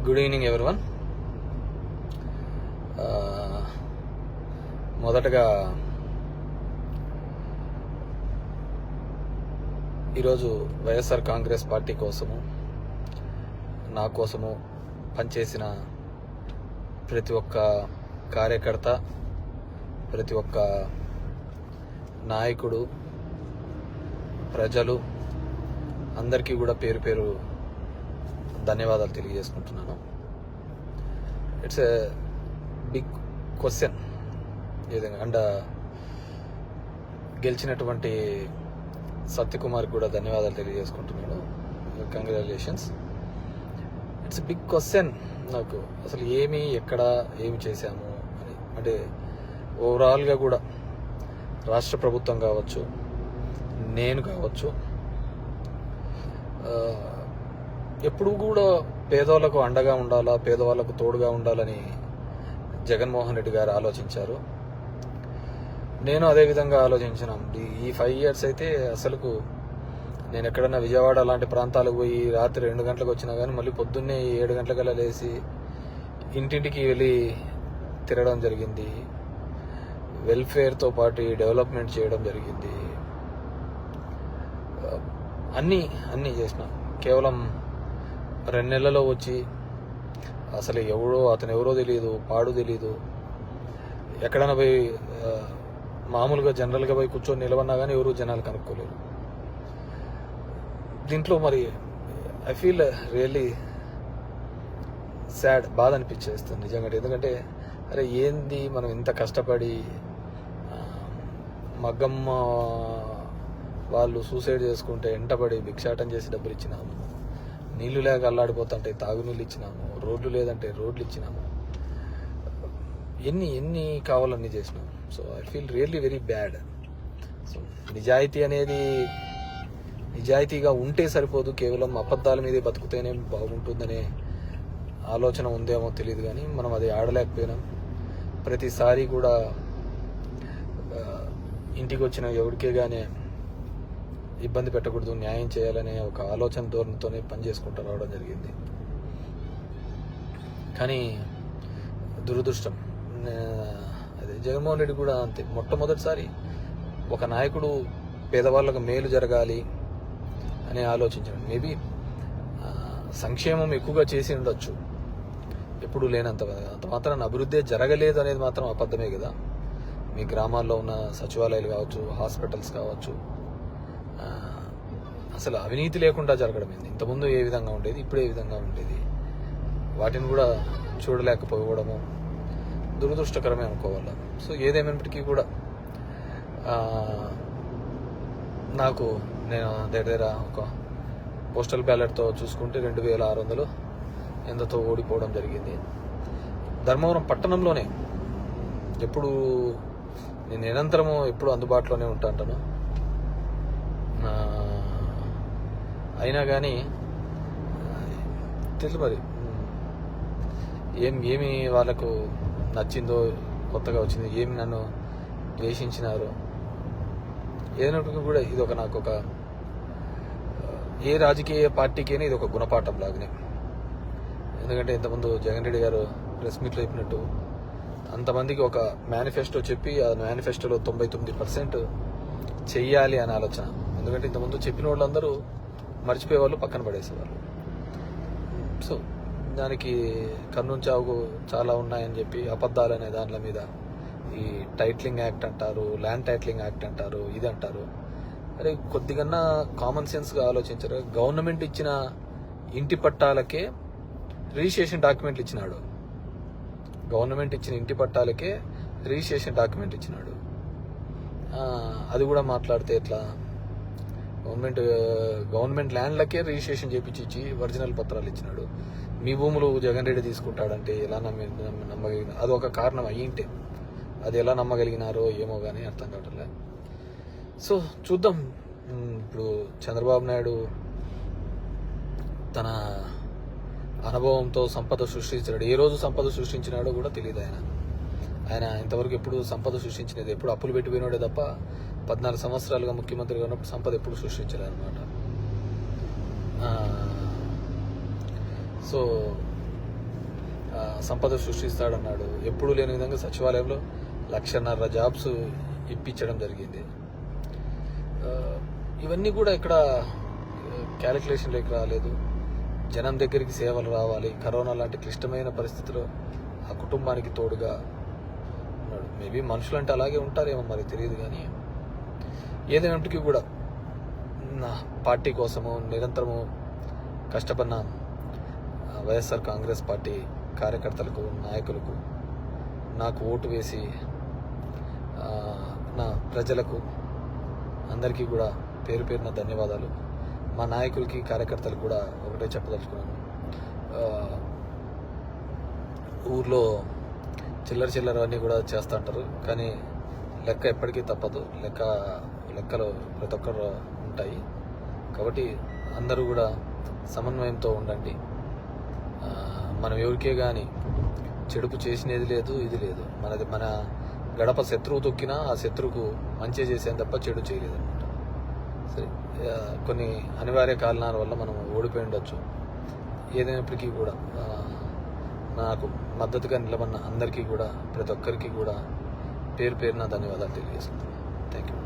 Good evening everyone. మొదటగా ఈరోజు YSR Congress party కోసము, నా కోసము పనిచేసిన ప్రతి ఒక్క కార్యకర్త, ప్రతి ఒక్క నాయకుడు, ప్రజలు అందరికీ కూడా పేరు పేరు ధన్యవాదాలు తెలియజేసుకుంటున్నాను. It's a big question. And గెలిచినటువంటి సత్యకుమార్ కూడా ధన్యవాదాలు తెలియజేసుకుంటున్నాను. కంగ్రాచులేషన్స్. ఇట్స్ బిగ్ క్వశ్చన్ నాకు, అసలు ఎక్కడ ఏమి చేశాము అని. అంటే ఓవరాల్గా కూడా రాష్ట్ర ప్రభుత్వం కావచ్చు, నేను కావచ్చు, ఎప్పుడు కూడా పేదవాళ్ళకు అండగా ఉండాలా, పేదవాళ్ళకు తోడుగా ఉండాలని జగన్మోహన్ రెడ్డి గారు ఆలోచించారు. నేను అదే విధంగా ఆలోచించినాం. ఈ 5 years అయితే అసలుకు నేను ఎక్కడన్నా విజయవాడ అలాంటి ప్రాంతాలకు పోయి రాత్రి 2 గంటలకు వచ్చినా కానీ మళ్ళీ పొద్దున్నే 7 గంటలకల్లా లేచి ఇంటింటికి వెళ్ళి తిరగడం జరిగింది. వెల్ఫేర్తో పాటు డెవలప్మెంట్ చేయడం జరిగింది. అన్నీ చేసినాం. కేవలం 2 నెలల్లో వచ్చి అసలు అతను ఎవరో తెలియదు, పాడు తెలియదు. ఎక్కడైనా పోయి మామూలుగా జనరల్గా పోయి కూర్చొని నిలవన్నా కానీ ఎవరు జనాలు కనుక్కోలేరు. దీంట్లో మరి ఐ ఫీల్ రియల్లీ సాడ్, బాధ అనిపించేస్తుంది నిజంగా. ఎందుకంటే అరే ఏంది మనం ఇంత కష్టపడి, మగ్గమ్మ వాళ్ళు సూసైడ్ చేసుకుంటే ఎంటపడి భిక్షాటం చేసి డబ్బులు ఇచ్చినాము, నీళ్లు లేక అల్లాడిపోతుంటే తాగునీళ్ళు ఇచ్చినాము, రోడ్లు లేదంటే రోడ్లు ఇచ్చినాము, ఎన్ని కావాలన్నీ చేసినాము. So I feel really very bad. So నిజాయితీగా ఉంటే సరిపోదు, కేవలం అబద్ధాల మీదే బతుకుతేనే బాగుంటుందనే ఆలోచన ఉందేమో తెలియదు. కానీ మనం అది ఆడలేకపోయినాం. ప్రతిసారి కూడా ఇంటికి వచ్చిన ఎవరికే కానీ ఇబ్బంది పెట్టకూడదు, న్యాయం చేయాలనే ఒక ఆలోచన ధోరణితోనే పనిచేసుకుంటూ రావడం జరిగింది. కానీ దురదృష్టం అదే జగన్మోహన్ రెడ్డి కూడా అంతే. మొట్టమొదటిసారి ఒక నాయకుడు పేదవాళ్ళకు మేలు జరగాలి అని ఆలోచించాడు. మేబీ సంక్షేమం ఎక్కువగా చేసి ఉండొచ్చు, ఎప్పుడు లేనంత. అంత మాత్రాన అభివృద్ధి జరగలేదు అనేది మాత్రం అబద్ధమే కదా. మీ గ్రామాల్లో ఉన్న సచివాలయాలు కావచ్చు, హాస్పిటల్స్ కావచ్చు, అసలు అవినీతి లేకుండా జరగడం ఏంది. ఇంతకుముందు ఏ విధంగా ఉండేది, ఇప్పుడు ఏ విధంగా ఉండేది, వాటిని కూడా చూడలేకపోవడము దురదృష్టకరమే అనుకోవాలి. సో ఏదేమైనప్పటికీ కూడా నేను దగ్గర ఒక పోస్టల్ బ్యాలెట్తో చూసుకుంటే 2600 ఎంతతో ఓడిపోవడం జరిగింది. ధర్మవరం పట్టణంలోనే ఎప్పుడు నేను నిరంతరము ఎప్పుడు అందుబాటులోనే ఉంటాను. అయినా కానీ తెలుసు మరి ఏమి వాళ్ళకు నచ్చిందో, కొత్తగా వచ్చింది, ఏమి నన్ను ద్వేషించినారో, ఏదైనప్పటికీ కూడా ఇది నాకు ఒక ఏ రాజకీయ పార్టీకైనా ఇది ఒక గుణపాఠం లాగానే. ఎందుకంటే ఇంతకుముందు జగన్ రెడ్డి గారు ప్రెస్ మీట్లో చెప్పినట్టు అంతమందికి ఒక మేనిఫెస్టో చెప్పి ఆ మేనిఫెస్టోలో 99% చెయ్యాలి అనే ఆలోచన. ఎందుకంటే ఇంతకుముందు చెప్పిన వాళ్ళందరూ మర్చిపోయేవాళ్ళు, పక్కన పడేసేవాళ్ళు. సో దానికి కర్నూలు చావుకు చాలా ఉన్నాయని చెప్పి అబద్ధాలు అనే దానిల మీద ఈ టైటిలింగ్ యాక్ట్ అంటారు, ల్యాండ్ టైటిలింగ్ యాక్ట్ అంటారు, ఇది అంటారు. అరే కొద్దిగా కామన్ సెన్స్గా ఆలోచించారు. గవర్నమెంట్ ఇచ్చిన ఇంటి పట్టాలకే రిజిస్ట్రేషన్ డాక్యుమెంట్లు ఇచ్చినాడు. గవర్నమెంట్ ఇచ్చిన ఇంటి పట్టాలకే రిజిస్ట్రేషన్ డాక్యుమెంట్ ఇచ్చినాడు. అది కూడా మాట్లాడితే ఎట్లా? గవర్నమెంట్ ల్యాండ్లకే రిజిస్ట్రేషన్ చేపించి ఒరిజినల్ పత్రాలు ఇచ్చినాడు. మీ భూములు జగన్ రెడ్డి తీసుకుంటాడంటే ఎలా నమ్మగలిగిన? అది ఒక కారణం అయ్యింటే అది ఎలా నమ్మగలిగినారో ఏమో కానీ అర్థం కావట్లే. సో చూద్దాం. ఇప్పుడు చంద్రబాబు నాయుడు తన అనుభవంతో సంపద సృష్టించాడు. ఏ రోజు సంపద సృష్టించినాడో కూడా తెలియదు. ఆయన ఇంతవరకు ఎప్పుడు సంపద సృష్టించినది, ఎప్పుడు అప్పులు పెట్టిపోయినాడే తప్ప 14 సంవత్సరాలుగా ముఖ్యమంత్రిగా ఉన్నప్పుడు సంపద ఎప్పుడు సృష్టించలేదన్నమాట. సో సంపద సృష్టిస్తాడన్నాడు. ఎప్పుడూ లేని విధంగా సచివాలయంలో 1,50,000 జాబ్స్ ఇప్పించడం జరిగింది. ఇవన్నీ కూడా ఇక్కడ క్యాలిక్యులేషన్లోకి రాలేదు. జనం దగ్గరికి సేవలు రావాలి. కరోనా లాంటి క్లిష్టమైన పరిస్థితిలో ఆ కుటుంబానికి తోడుగా ఉన్నాడు. మేబీ మనుషులు అంటే అలాగే ఉంటారేమో మరి తెలియదు. కానీ ఏదైనప్పటికీ కూడా నా పార్టీ కోసము నిరంతరము కష్టపడిన వైఎస్ఆర్ కాంగ్రెస్ పార్టీ కార్యకర్తలకు, నాయకులకు, నాకు ఓటు వేసి నా ప్రజలకు అందరికీ కూడా పేరు పేరున ధన్యవాదాలు. మా నాయకులకి, కార్యకర్తలకు కూడా ఒకటే చెప్పదలుచుకున్నాను. ఊర్లో చిల్లర అన్నీ కూడా చేస్తూ ఉంటారు. కానీ లెక్క ఎప్పటికీ తప్పదు. లెక్కలు ప్రతి ఒక్కరు ఉంటాయి. కాబట్టి అందరూ కూడా సమన్వయంతో ఉండండి. మనం ఎవరికే కానీ చెడుపు చేసినది లేదు, ఇది లేదు. మన గడప శత్రువు తొక్కినా ఆ శత్రువుకు మంచి చేసేది తప్ప చెడు చేయలేదు అనమాట. సరే, కొన్ని అనివార్య కారణాల వల్ల మనం ఓడిపోయి ఉండొచ్చు. ఏదైనప్పటికీ కూడా నాకు మద్దతుగా నిలబడిన అందరికీ కూడా, ప్రతి ఒక్కరికి కూడా పేరు పేరున ధన్యవాదాలు తెలియజేస్తున్నాను. Thank you.